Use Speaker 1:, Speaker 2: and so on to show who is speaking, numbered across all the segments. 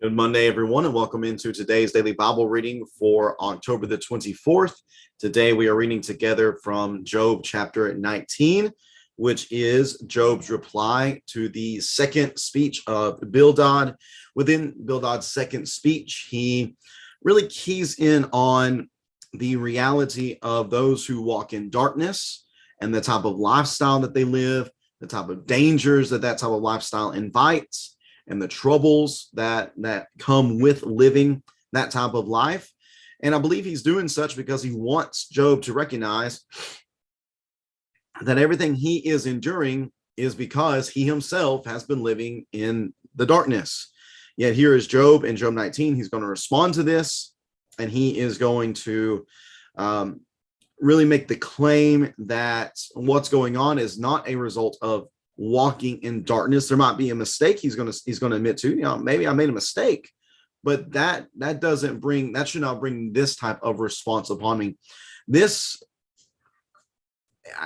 Speaker 1: Good Monday, everyone, and welcome into today's daily Bible reading for October the 24th. Today, we are reading together from Job chapter 19, which is Job's reply to the second speech of Bildad. Within Bildad's second speech, he really keys in on the reality of those who walk in darkness and the type of lifestyle that they live, the type of dangers that type of lifestyle invites, and the troubles that come with living that type of life. And I believe he's doing such because he wants Job to recognize that everything he is enduring is because he himself has been living in the darkness. Yet here is Job in Job 19. He's going to respond to this, and he is going to really make the claim that what's going on is not a result of walking in darkness. There might be a mistake he's going to admit to, maybe I made a mistake, but that should not bring this type of response upon me. This,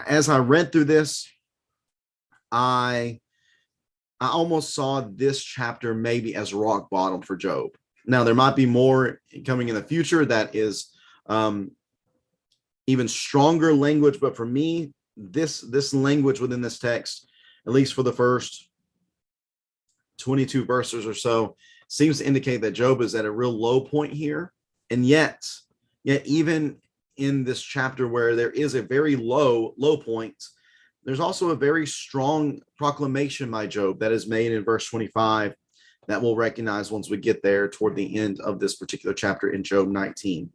Speaker 1: as I read through this, I almost saw this chapter maybe as rock bottom for Job. Now there might be more coming in the future that is even stronger language, but for me, this language within this text, at least for the first 22 verses or so, seems to indicate that Job is at a real low point here. And yet even in this chapter where there is a very low point, there's also a very strong proclamation by Job that is made in verse 25 that we'll recognize once we get there toward the end of this particular chapter in Job 19.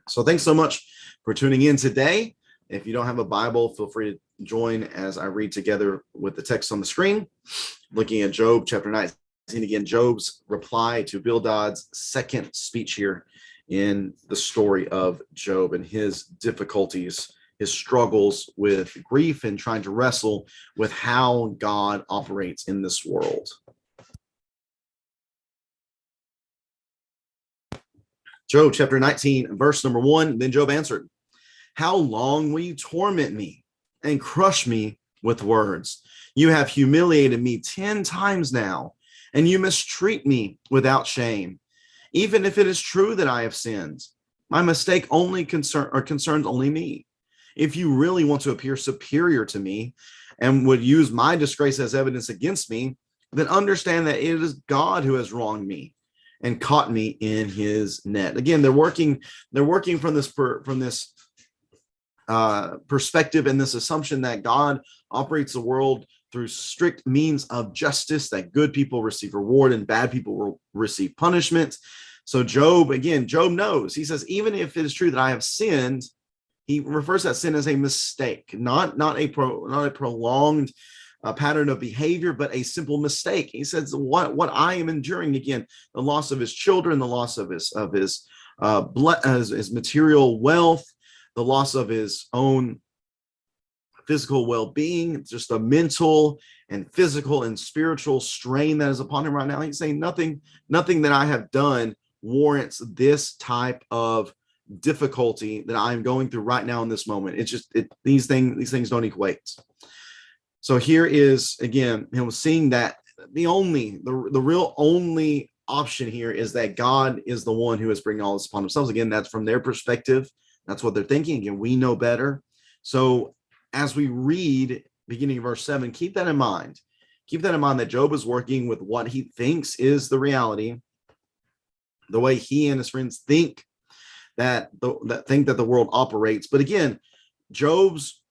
Speaker 1: So thanks so much for tuning in today. If you don't have a Bible, feel free to join as I read together with the text on the screen, looking at Job chapter 19. Again, Job's reply to Bildad's second speech here in the story of Job and his difficulties, his struggles with grief and trying to wrestle with how God operates in this world. Job chapter 19, verse number 1. Then Job answered, "How long will you torment me and crush me with words? You have humiliated me 10 times now, and you mistreat me without shame. Even if it is true that I have sinned, my mistake only concerns only me. If you really want to appear superior to me and would use my disgrace as evidence against me, then understand that it is God who has wronged me and caught me in his net." Again, they're working from this perspective and this assumption that God operates the world through strict means of justice, that good people receive reward and bad people will receive punishment. So Job knows. He says, even if it is true that I have sinned, he refers to that sin as a mistake, not a prolonged pattern of behavior, but a simple mistake. He says what I am enduring, again, the loss of his children, the loss of his material wealth, the loss of his own physical well-being, just a mental and physical and spiritual strain that is upon him right now. He's saying nothing that I have done warrants this type of difficulty that I'm going through right now in this moment. It's just these things don't equate. So here is again him seeing that the real only option here is that God is the one who is bringing all this upon themselves. Again, that's from their perspective. That's what they're thinking. Again, we know better. So as we read beginning of verse 7, keep that in mind. Keep that in mind that Job is working with what he thinks is the reality, the way he and his friends think that the world operates. But again, Job's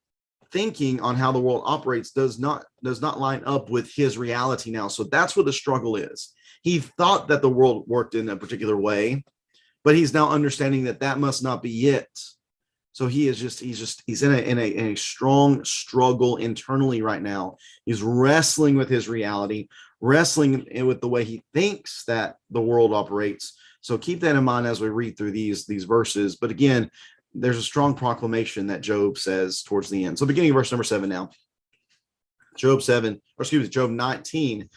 Speaker 1: thinking on how the world operates does not line up with his reality now. So that's where the struggle is. He thought that the world worked in a particular way, but he's now understanding that must not be it. So he's in a strong struggle internally right now. He's wrestling with his reality, wrestling with the way he thinks that the world operates. So keep that in mind as we read through these verses. But again, there's a strong proclamation that Job says towards the end. So beginning of verse number 7 now. Job 19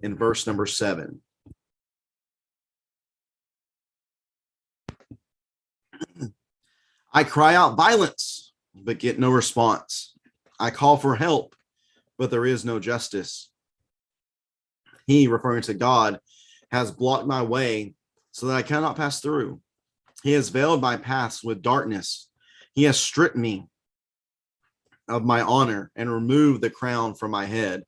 Speaker 1: in verse number 7. I cry out violence, but get no response. I call for help, but there is no justice. He, referring to God, has blocked my way so that I cannot pass through. He has veiled my paths with darkness. He has stripped me of my honor and removed the crown from my head.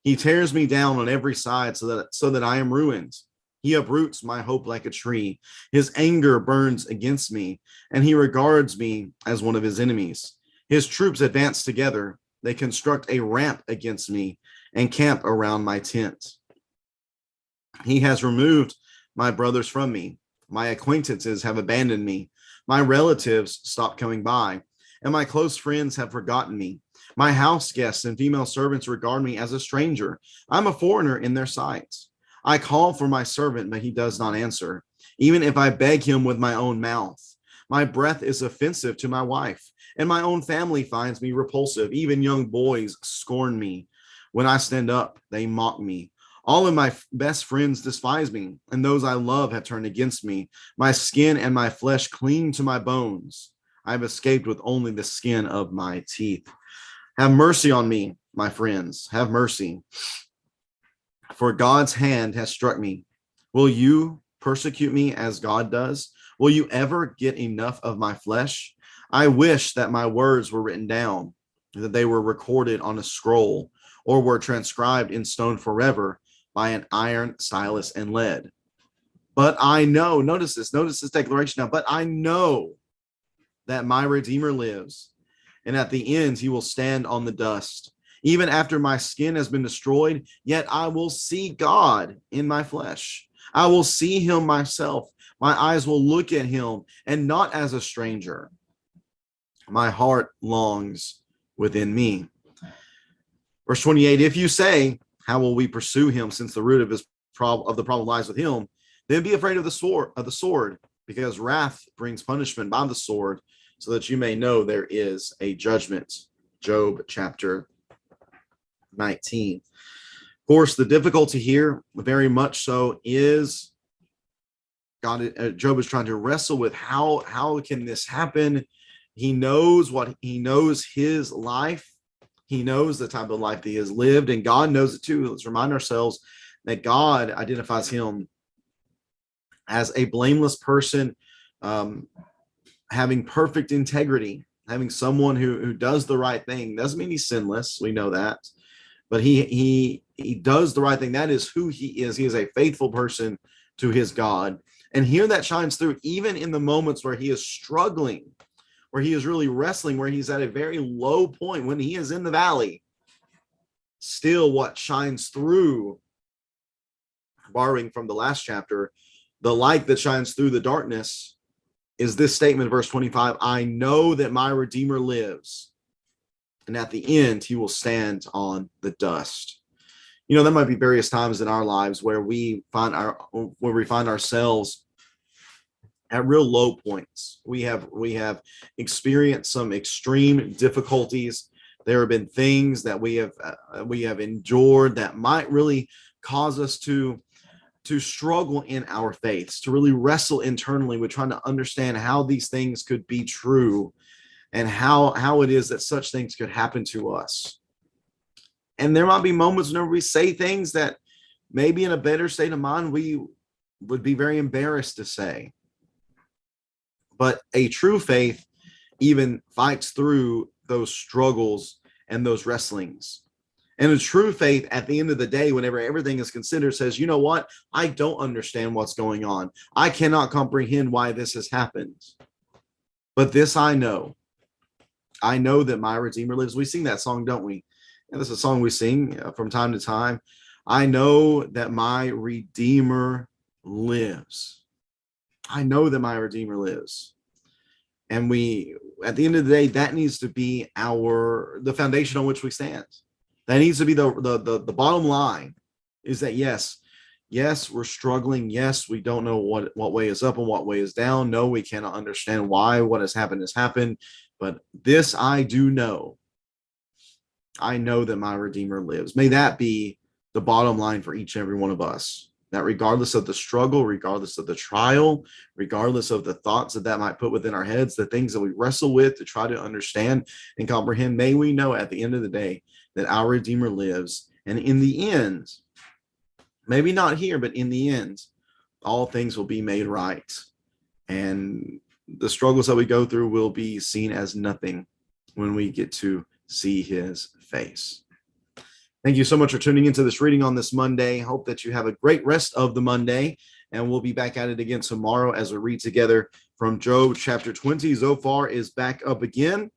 Speaker 1: He tears me down on every side so that I am ruined. He uproots my hope like a tree. His anger burns against me, and he regards me as one of his enemies. His troops advance together. They construct a ramp against me and camp around my tent. He has removed my brothers from me. My acquaintances have abandoned me. My relatives stopped coming by, and my close friends have forgotten me. My house guests and female servants regard me as a stranger. I'm a foreigner in their sight. I call for my servant, but he does not answer, even if I beg him with my own mouth. My breath is offensive to my wife, and my own family finds me repulsive. Even young boys scorn me. When I stand up, they mock me. All of my best friends despise me, and those I love have turned against me. My skin and my flesh cling to my bones. I have escaped with only the skin of my teeth. Have mercy on me, my friends. Have mercy, for God's hand has struck me. Will you persecute me as God does? Will you ever get enough of my flesh? I wish that my words were written down, that they were recorded on a scroll, or were transcribed in stone forever by an iron stylus and lead. But I know, notice this declaration now, but I know that my Redeemer lives, and at the end he will stand on the dust. Even after my skin has been destroyed, yet I will see God in my flesh. I will see him myself. My eyes will look at him, and not as a stranger. My heart longs within me. Verse 28, if you say, how will we pursue him, since the root of the problem lies with him? Then be afraid of the sword, because wrath brings punishment by the sword, so that you may know there is a judgment. Job chapter 19. Of course, the difficulty here, very much so, is Job is trying to wrestle with how can this happen. He knows his life. He knows the type of life that he has lived, and God knows it too. Let's remind ourselves that God identifies him as a blameless person, having perfect integrity, having someone who does the right thing. Doesn't mean he's sinless. We know that. But he does the right thing. That is who he is. He is a faithful person to his God. And here that shines through, even in the moments where he is struggling, where he is really wrestling, where he's at a very low point, when he is in the valley. Still, what shines through, borrowing from the last chapter, the light that shines through the darkness is this statement, verse 25, I know that my Redeemer lives, and at the end he will stand on the dust. You know, there might be various times in our lives where we find ourselves at real low points. We have experienced some extreme difficulties. There have been things that we have endured that might really cause us to struggle in our faiths, to really wrestle internally with trying to understand how these things could be true, and how it is that such things could happen to us. And there might be moments whenever we say things that maybe in a better state of mind we would be very embarrassed to say. But a true faith even fights through those struggles and those wrestlings. And a true faith, at the end of the day, whenever everything is considered, says, you know what? I don't understand what's going on. I cannot comprehend why this has happened. But this I know. I know that my Redeemer lives. We sing that song, don't we? And this is a song we sing from time to time. I know that my Redeemer lives. I know that my Redeemer lives. And we, at the end of the day, that needs to be the foundation on which we stand. That needs to be the bottom line, is that yes, we're struggling. Yes, we don't know what way is up and what way is down. No, we cannot understand why what has happened. But this I do know. I know that my Redeemer lives. May that be the bottom line for each and every one of us. That regardless of the struggle, regardless of the trial, regardless of the thoughts that might put within our heads, the things that we wrestle with to try to understand and comprehend, may we know at the end of the day that our Redeemer lives. And in the end, Maybe not here, but in the end, all things will be made right. And the struggles that we go through will be seen as nothing when we get to see his face. Thank you so much for tuning into this reading on this Monday. Hope that you have a great rest of the Monday, and we'll be back at it again tomorrow as we read together from Job chapter 20. Zophar is back up again.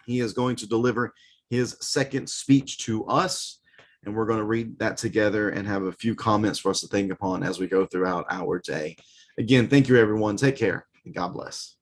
Speaker 1: He is going to deliver his second speech to us, and we're going to read that together and have a few comments for us to think upon as we go throughout our day. Again, thank you, everyone. Take care, and God bless.